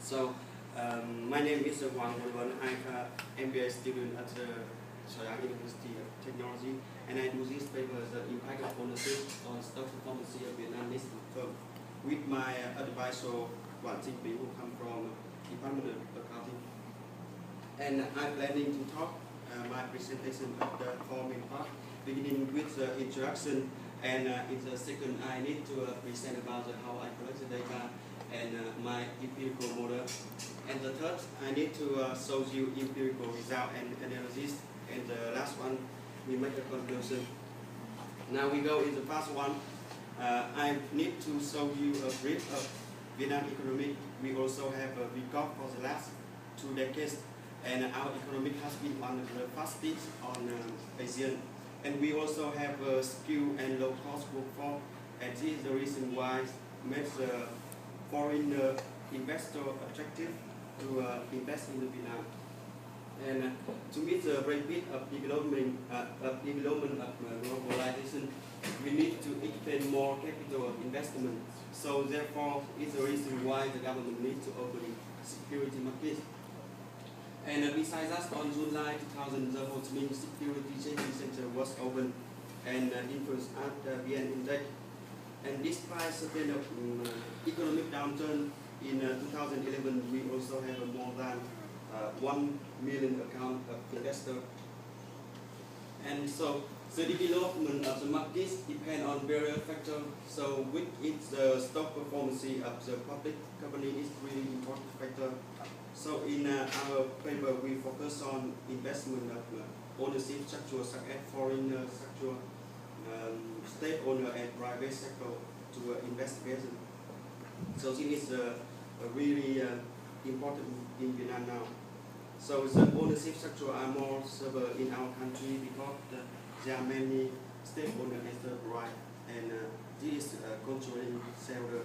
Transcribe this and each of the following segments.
My name is Wang Wenwen. I'm an MBA student at the Taiwan University of Technology, and I do this paper, the impact of ownership on stock performance of Vietnam listed firm, with my advisor Wan Jing Ping, who come from Department of Accounting. And I'm planning to talk my presentation at the four main part, beginning with the introduction, and in the second I need to present about how I collect the data and my empirical model. And the third, I need to show you empirical result and analysis. And the last one, we make a conclusion. Now we go in the first one. I need to show you a brief of Vietnam economy. We also have a record for the last 2 decades, and our economy has been one of the fastest on ASEAN. And we also have a skilled and low-cost workforce, and this is the reason why it makes foreign investor attractive to invest in Vietnam. And to meet the rate of development of globalization, we need to expend more capital investment. So therefore, it's the reason why the government needs to open security market. And besides that, on July 2000, the Ho Chi Minh Security Trading Center was opened and influenced at the VN Index. And despite certain economic downturn in 2011, we also have more than 1 million account of investors. And so the development of the markets depend on various factors. So with its stock performance of the public company is really important factor. So in our paper, we focus on investment of ownership structure such as foreign structure, state owner and private sector to investigation. So this is a really important in Vietnam now. So the ownership structure are more severe in our country because there are many state owners as the right, and this is controlling shareholder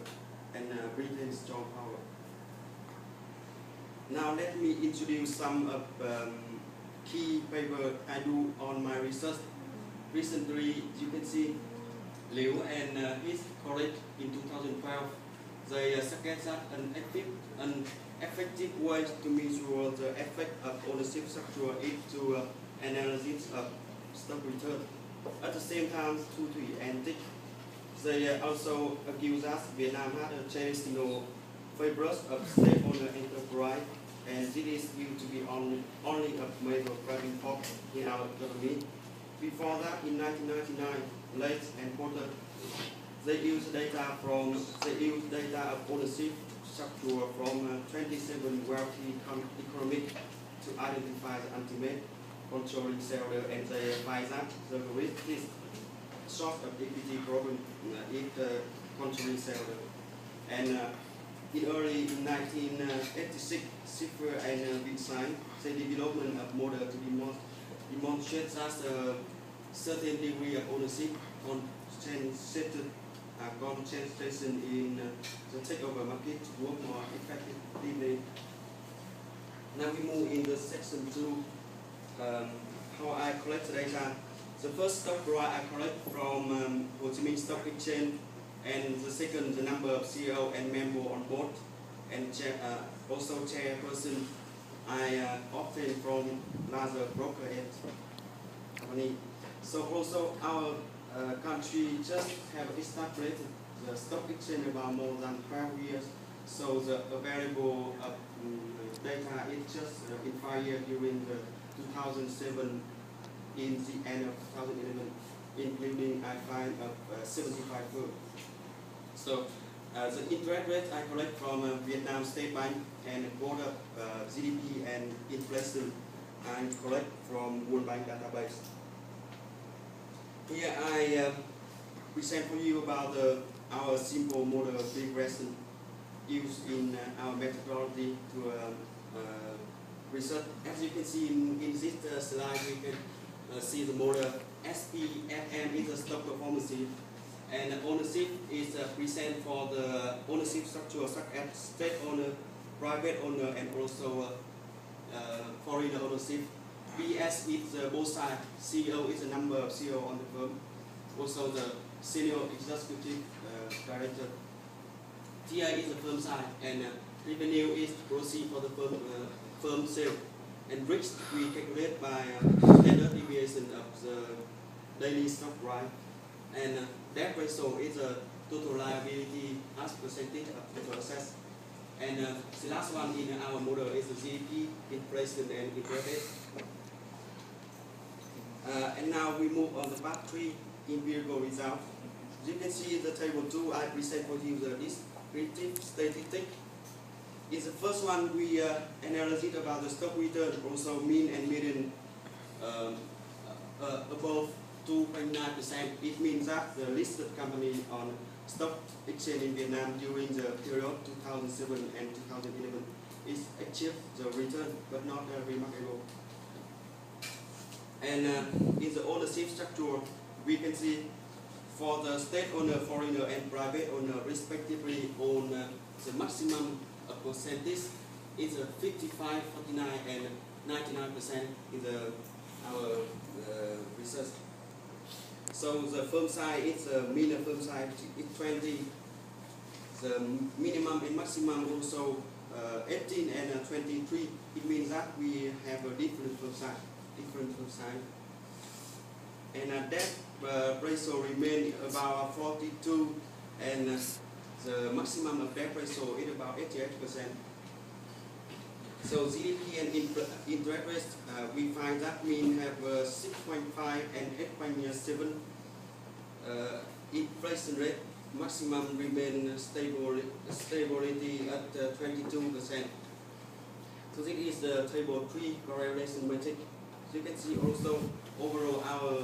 and retain strong power. Now let me introduce some of key paper I do on my research. Recently, you can see Liu and his colleague in 2012, they suggest that an effective way to measure the effect of ownership structure is to analysis of stock return. At the same time, Thu Thủy and Tích, they also accuse us Vietnam had a traditional favors of state owner enterprise, and this is used to be only a major driving force in our economy. Before that, in 1999, Late and Porter, they used data of ownership structure from 27 wealthy economic to identify the ultimate controlling shareholder, and they find that the risk is sort of equity problem if the controlling shareholder. And in early 1986, Schiffer and Wittgenstein, the development of model to demonstrate that a certain degree of ownership concentration in the takeover market to work more effectively. Now we move in the section 2, how I collect data. The first stock price I collect from Ho Chi Minh Stock Exchange, and the second, the number of CEO and member on board, and also chairperson I obtained from larger broker and company. So also our country just have established the stock exchange about more than 12 years. So the available data is just in 5 years during the 2007 in the end of 2011, including I find of 75 firms. So the interest rate I collect from Vietnam State Bank, and both of GDP and inflation I collect from World Bank database. Here I present for you about our simple model regression used in our methodology to research. As you can see in this slide, we can see the model. SPFM is the stock performance, and ownership is present for the ownership structure such as state owner, private owner, and also foreign ownership. BS is both sides. CEO is the number of CEO on the firm, also the senior executive director. TI is the firm side, and revenue is proceed for the firm sale. And risk we calculate by standard deviation of the daily stock price. And debt ratio is a total liability as percentage of total assets. And the last one in our model is the GDP, inflation, and interest rate. And now we move on to part 3, empirical result. You can see the table 2, I present for you the descriptive statistic. In the first one, we analyze about the stock return, also mean and median above 2.9%. It means that the listed company on stock exchange in Vietnam during the period 2007 and 2011 is achieved the return, but not remarkable. And in the ownership structure, we can see for the state owner, foreigner, and private owner respectively own the maximum percentage is 55, 49, and 99% in our research. So the firm size is a minimum firm size is 20. The minimum and maximum also 18 and 23. It means that we have a different firm size. And that ratio remain about 42, and the maximum of that ratio is about 88%. So GDP and interest rate, we find that mean have 6.5 and 8.7 inflation rate. Maximum remain stability at 22%. So this is the table 3 correlation matrix. You can see also overall our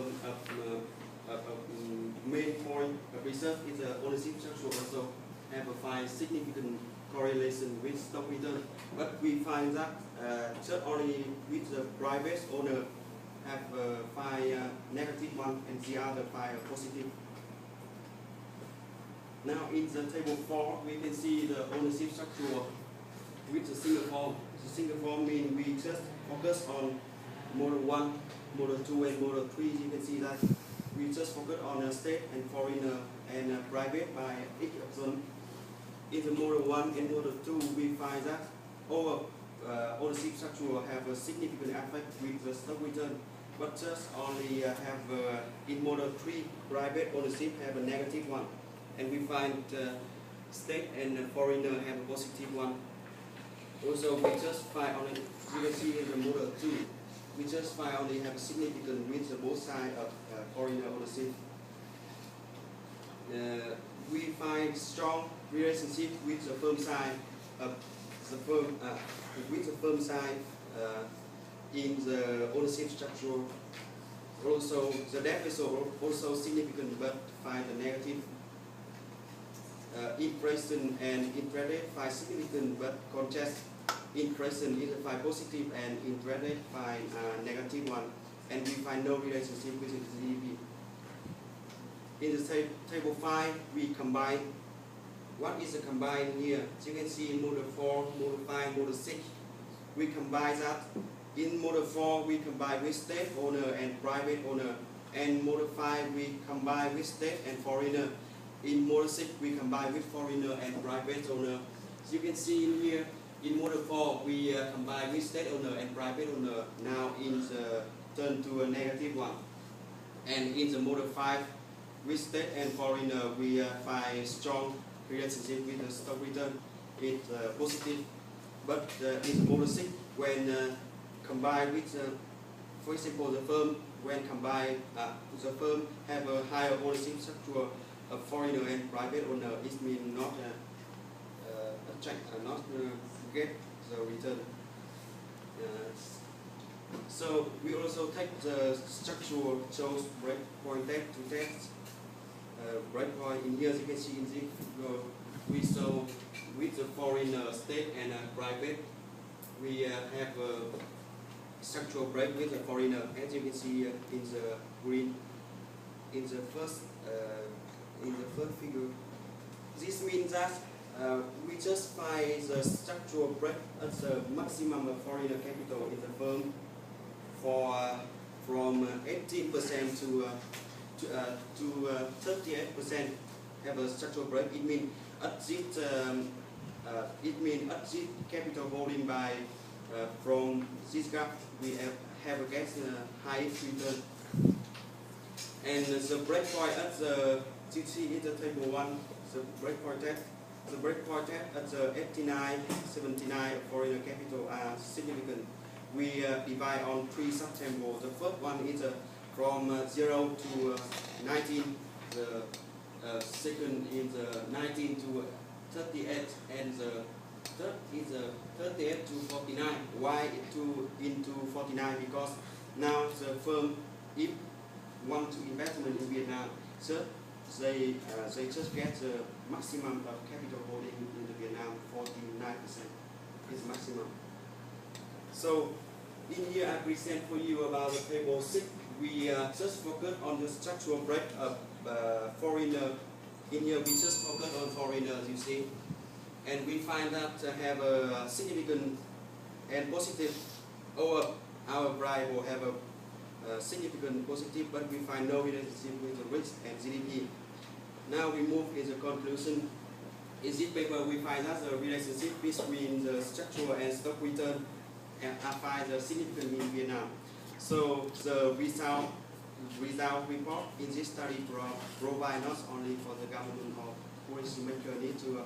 main point of research is the ownership structure also have a 5 significant correlation with stock return, but we find that just only with the private owner have 5 negative one and the other 5 positive. Now in the table 4 we can see the ownership structure with the single form. The single form means we just focus on model 1, model 2, and model 3. You can see that we just focus on state and foreigner and private by each of them. In the model 1 and model 2, we find that our ownership structure have a significant effect with the stock return, but just only have in model 3 private ownership have a negative one, and we find state and foreigner have a positive one. Also, we just find only, you can see in the model 2, we just find only have a significant with both sides of foreigner ownership. We find strong relationship with the firm side of the firm with the firm side in the ownership structure. Also, the debt ratio also significant, but find the negative. Inflation and interest rate find significant, but contrast. Inflation is a positive and interest rate find negative one, and we find no relationship with the GDP. In the table 5, we combine. What is the combine here? As you can see in model 4, model 5, model 6, we combine that. In model 4, we combine with state owner and private owner, and model 5, we combine with state and foreigner. In model 6, we combine with foreigner and private owner. As you can see in here, in model 4, we combine with state owner and private owner. Now in the turn to a negative one. And in the model 5, with state and foreigner, we find strong relationship with the stock return. It's positive. But in the model 6, when combined with, for example, the firm, when combined, the firm have a higher ownership structure of foreigner and private owner, it means not get the return. So we also take the structure shows breakpoint to test. Breakpoint in here, as you can see in this figure, we show with the foreign state and private, we have a structural break with the foreigner, as you can see in the green, in the first figure. This means that we just find the structural break at the maximum of foreigner capital in the firm for from 18% to 38% have a structural break. It means exit, it means exit capital holding by from this graph we have a get high return. And the breakpoint at the GC is the table 1, the breakpoint at the 89, 79 foreign capital are significant. We divide on 3 subtables. The first one is from 0 to 19, the second is 19 to 38, and the third is 38 to 49. Why into 49? Because now the firm, if want to investment in Vietnam, so they just get the maximum of capital holding in the Vietnam, 49% is maximum. So in here I present for you about the table 6. We just focus on the structural break of foreigner. In here we just focus on foreigners, you see, and we find that have a significant and positive, our bribe will have a significant positive, but we find no relationship with the risk and GDP. Now we move in the conclusion. In this paper we find that the relationship between the structural and stock return are find significant in Vietnam. So the result report in this study provide not only for the government or policymaker need to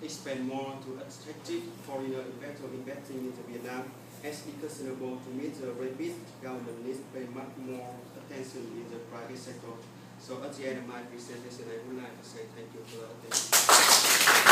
expand more to attractive foreigner investor investing into Vietnam, as it is reasonable to meet the rapid government needs pay much more attention in the private sector. So at the end of my presentation, I would like to say thank you for the attention.